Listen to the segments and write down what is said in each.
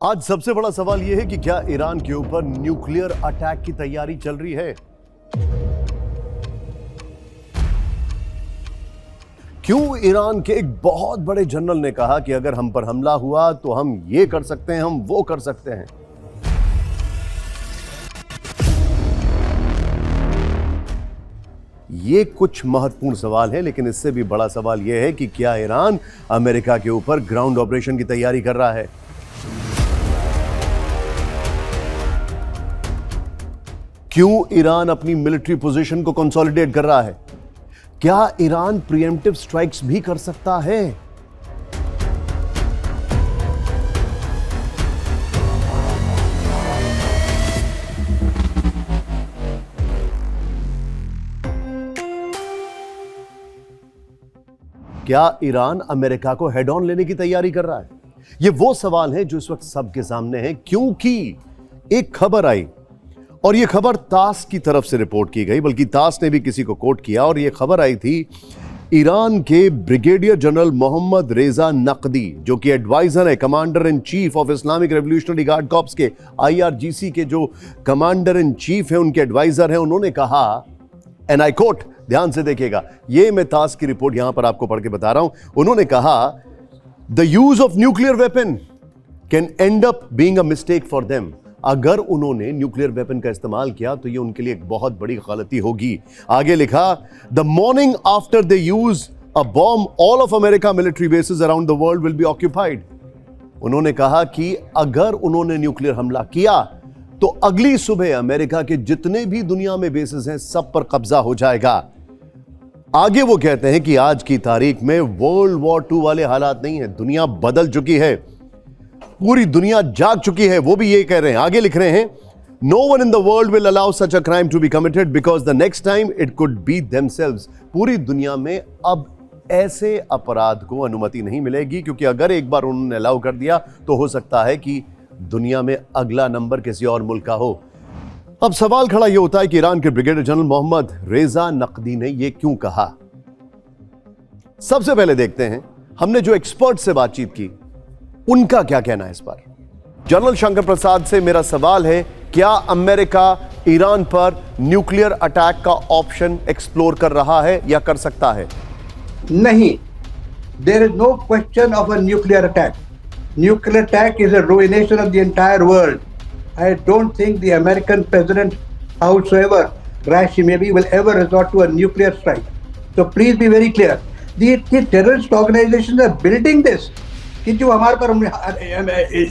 आज सबसे बड़ा सवाल यह है कि क्या ईरान के ऊपर न्यूक्लियर अटैक की तैयारी चल रही है। क्यों ईरान के एक बहुत बड़े जनरल ने कहा कि अगर हम पर हमला हुआ तो हम ये कर सकते हैं, हम वो कर सकते हैं। ये कुछ महत्वपूर्ण सवाल है, लेकिन इससे भी बड़ा सवाल यह है कि क्या ईरान अमेरिका के ऊपर ग्राउंड ऑपरेशन की तैयारी कर रहा है। क्यों ईरान अपनी मिलिट्री पोजीशन को कंसोलिडेट कर रहा है। क्या ईरान प्रीएम्प्टिव स्ट्राइक्स भी कर सकता है। क्या ईरान अमेरिका को हेड ऑन लेने की तैयारी कर रहा है। यह वो सवाल है जो इस वक्त सबके सामने है, क्योंकि एक खबर आई और यह खबर तास की तरफ से रिपोर्ट की गई, बल्कि तास ने भी किसी को कोट किया, और यह खबर आई थी ईरान के ब्रिगेडियर जनरल मोहम्मद रेजा नकदी, जो कि एडवाइजर है, commander in chief of Islamic revolutionary guard corps के, IRGC के जो कमांडर इन चीफ है, उनके एडवाइजर हैं। उन्होंने कहा, एंड आई कोट, ध्यान से देखिएगा, यह मैं तास की रिपोर्ट यहां पर आपको पढ़ के बता रहा हूं। उन्होंने कहा, the use of nuclear weapon can and up being a mistake for them. अगर उन्होंने न्यूक्लियर वेपन का इस्तेमाल किया तो यह उनके लिए एक बहुत बड़ी गलती होगी। आगे लिखा, the morning after they use a bomb all of America military bases around the world will be occupied. उन्होंने कहा कि अगर उन्होंने न्यूक्लियर हमला किया तो अगली सुबह अमेरिका के जितने भी दुनिया में बेसेस हैं सब पर कब्जा हो जाएगा। आगे वो कहते हैं कि आज की तारीख में वर्ल्ड वॉर 2 वाले हालात नहीं है, दुनिया बदल चुकी है, पूरी दुनिया जाग चुकी है। वो भी ये कह रहे हैं, आगे लिख रहे हैं, no one in the world will allow such a crime to be committed because the next time it could be themselves. पूरी दुनिया में अब ऐसे अपराध को अनुमति नहीं मिलेगी, क्योंकि अगर एक बार उन्होंने अलाउ कर दिया तो हो सकता है कि दुनिया में अगला नंबर किसी और मुल्क का हो। अब सवाल खड़ा यह होता है कि ईरान के ब्रिगेडियर जनरल मोहम्मद रेजा नकदी ने यह क्यों कहा। सबसे पहले देखते हैं, हमने जो एक्सपर्ट से बातचीत की उनका क्या कहना है इस पर। जनरल शंकर प्रसाद से मेरा सवाल है, क्या अमेरिका ईरान पर न्यूक्लियर अटैक का ऑप्शन एक्सप्लोर कर रहा है या कर सकता है। नहीं, there is no question of a nuclear attack. Nuclear attack is a ruination of the entire world. I don't think the American president, howsoever rash he may be, will ever resort to a nuclear strike. So please be very clear. The terrorist organizations are building this कि जो हमारे पर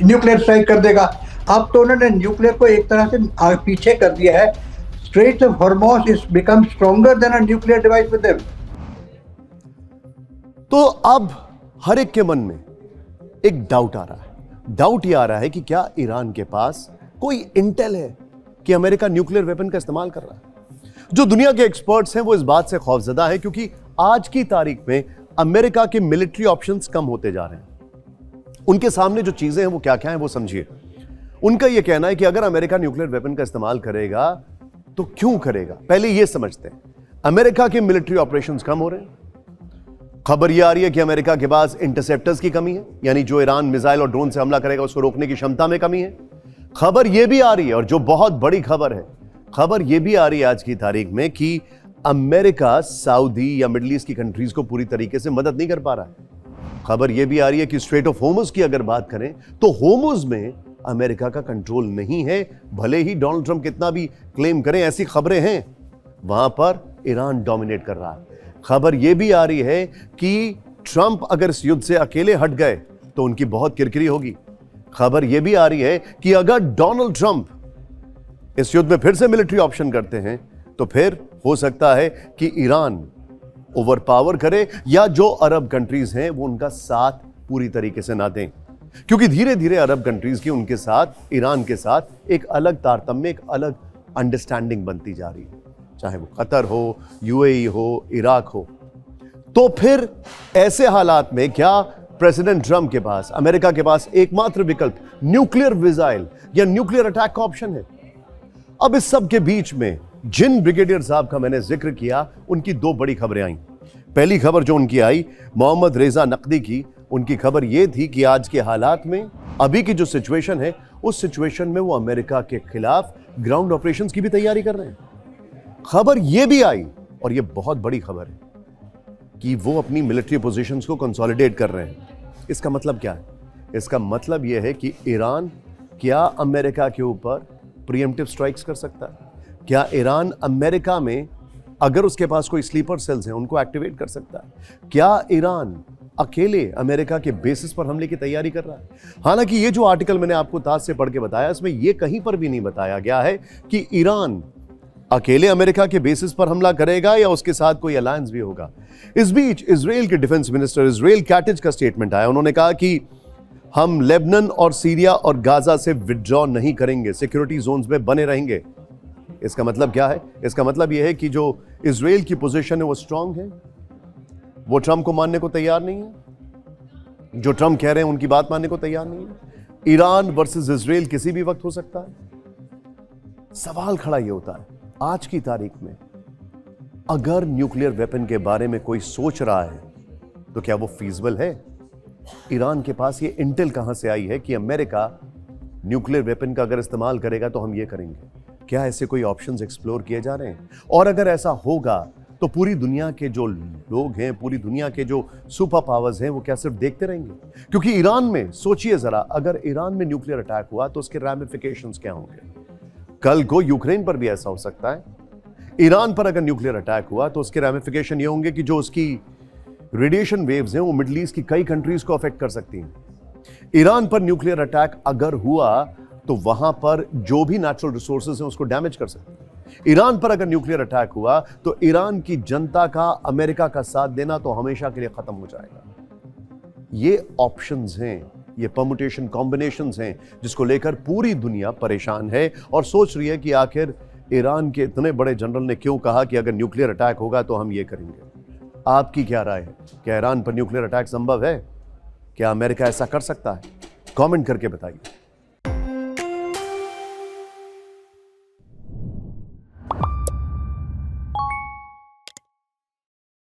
nuclear strike कर देगा। अब तो उन्होंने nuclear को एक तरह से पीछे कर दिया है। Straits of Hormuz is become stronger than a nuclear device with them. तो अब हर एक के मन में एक डाउट आ रहा है। डाउट यह आ रहा है कि क्या ईरान के पास कोई इंटेल है कि अमेरिका न्यूक्लियर वेपन का इस्तेमाल कर रहा है। जो दुनिया के एक्सपर्ट्स हैं वो इस बात से खौफजदा है, क्योंकि आज की तारीख में अमेरिका के मिलिट्री ऑप्शंस कम होते जा रहे हैं। उनके सामने जो चीजें हैं वो क्या क्या हैं वो समझिए। उनका यह कहना है कि अगर अमेरिका न्यूक्लियर वेपन का इस्तेमाल करेगा तो क्यों करेगा। पहले यह समझते हैं, अमेरिका के मिलिट्री ऑपरेशंस कम हो रहे हैं। खबर यह आ रही है कि अमेरिका के पास इंटरसेप्टर्स की कमी है, यानी जो ईरान मिसाइल और ड्रोन से हमला करेगा उसको रोकने की क्षमता में कमी है। खबर यह भी आ रही है, और जो बहुत बड़ी खबर है, खबर यह भी आ रही है आज की तारीख में कि अमेरिका सऊदी या मिडिल ईस्ट की कंट्रीज को पूरी तरीके से मदद नहीं कर पा रहा है। खबर यह भी आ रही है कि स्ट्रेट ऑफ होर्मुज़ की अगर बात करें तो होर्मुज़ में अमेरिका का कंट्रोल नहीं है। भले ही डोनाल्ड ट्रंप कितना भी क्लेम करें, ऐसी खबरें हैं, वहां पर ईरान डोमिनेट कर रहा है। खबर यह भी आ रही है कि ट्रंप अगर इस युद्ध से अकेले हट गए तो उनकी बहुत किरकिरी होगी। खबर यह भी आ रही है कि अगर डोनाल्ड ट्रंप इस युद्ध में फिर से मिलिट्री ऑप्शन करते हैं तो फिर हो सकता है कि ईरान ओवर पावर करे, या जो अरब कंट्रीज हैं वो उनका साथ पूरी तरीके से ना दें, क्योंकि धीरे धीरे अरब कंट्रीज की उनके साथ, ईरान के साथ एक अलग तारतम्य, एक अलग अंडरस्टैंडिंग बनती जा रही है, चाहे वो कतर हो, UAE हो, इराक हो। तो फिर ऐसे हालात में क्या प्रेसिडेंट ट्रंप के पास, अमेरिका के पास एकमात्र विकल्प न्यूक्लियर मिसाइल या न्यूक्लियर अटैक का ऑप्शन है। अब इस सब के बीच में जिन ब्रिगेडियर साहब का मैंने जिक्र किया, उनकी 2 बड़ी खबरें आई। पहली खबर जो उनकी आई मोहम्मद रेजा नकदी की, उनकी खबर यह थी कि आज के हालात में अभी की जो सिचुएशन है, उस सिचुएशन में वो अमेरिका के खिलाफ ग्राउंड ऑपरेशंस की भी तैयारी कर रहे हैं। खबर यह भी आई, और यह बहुत बड़ी खबर है, कि वो अपनी मिलिट्री पोजीशंस को कंसोलिडेट कर रहे हैं। इसका मतलब क्या है? इसका मतलब यह है कि ईरान क्या अमेरिका के ऊपर प्रीएम्प्टिव स्ट्राइक्स कर सकता है? क्या ईरान अमेरिका में अगर उसके पास कोई स्लीपर सेल्स हैं उनको एक्टिवेट कर सकता है? क्या ईरान अकेले अमेरिका के बेसिस पर हमले की तैयारी कर रहा है? हालांकि ये जो आर्टिकल मैंने आपको ताज से पढ़ के बताया, इसमें यह कहीं पर भी नहीं बताया गया है कि ईरान अकेले अमेरिका के बेसिस पर हमला करेगा या उसके साथ कोई अलायंस भी होगा। इस बीच इजराइल के डिफेंस मिनिस्टर इजराइल कैटिज का स्टेटमेंट आया। उन्होंने कहा कि हम लेबनान और सीरिया और गाजा से विड्रॉ नहीं करेंगे, सिक्योरिटी जोन्स में बने रहेंगे। इसका मतलब क्या है? इसका मतलब यह है कि जो इजराइल की पोजीशन है वो स्ट्रांग है, वो ट्रंप को मानने को तैयार नहीं है, जो ट्रंप कह रहे हैं उनकी बात मानने को तैयार नहीं है। ईरान वर्सेस इजराइल किसी भी वक्त हो सकता है। सवाल खड़ा यह होता है, आज की तारीख में अगर न्यूक्लियर वेपन के बारे में कोई सोच रहा है तो क्या वो फीजिबल है? ईरान के पास ये इंटेल कहां से आई है कि अमेरिका न्यूक्लियर वेपन का अगर इस्तेमाल करेगा तो हम ये करेंगे? क्या ऐसे कोई ऑप्शंस एक्सप्लोर किए जा रहे हैं? और अगर ऐसा होगा तो पूरी दुनिया के जो लोग हैं, पूरी दुनिया के जो सुपर पावर्स हैं, वो क्या सिर्फ देखते रहेंगे? क्योंकि ईरान में सोचिए जरा, अगर ईरान में न्यूक्लियर अटैक हुआ तो उसके रैमिफिकेशंस क्या होंगे? कल को यूक्रेन पर भी ऐसा हो सकता है। ईरान पर अगर न्यूक्लियर अटैक हुआ तो उसके रैमिफिकेशन ये होंगे कि जो उसकी रेडिएशन वेव्स हैं वो मिडिल ईस्ट की कई कंट्रीज को अफेक्ट कर सकती हैं। ईरान पर न्यूक्लियर अटैक अगर हुआ तो वहां पर जो भी नेचुरल रिसोर्सेज हैं उसको डैमेज कर सकते हैं। ईरान पर अगर न्यूक्लियर अटैक हुआ तो ईरान की जनता का अमेरिका का साथ देना तो हमेशा के लिए खत्म हो जाएगा। ये ऑप्शंस हैं, ये परमुटेशन कॉम्बिनेशंस हैं जिसको लेकर पूरी दुनिया परेशान है और सोच रही है कि आखिर ईरान के इतने बड़े जनरल ने क्यों कहा कि अगर न्यूक्लियर अटैक होगा तो हम ये करेंगे। आपकी क्या राय है? क्या ईरान पर न्यूक्लियर अटैक संभव है? क्या अमेरिका ऐसा कर सकता है? कमेंट करके बताइए।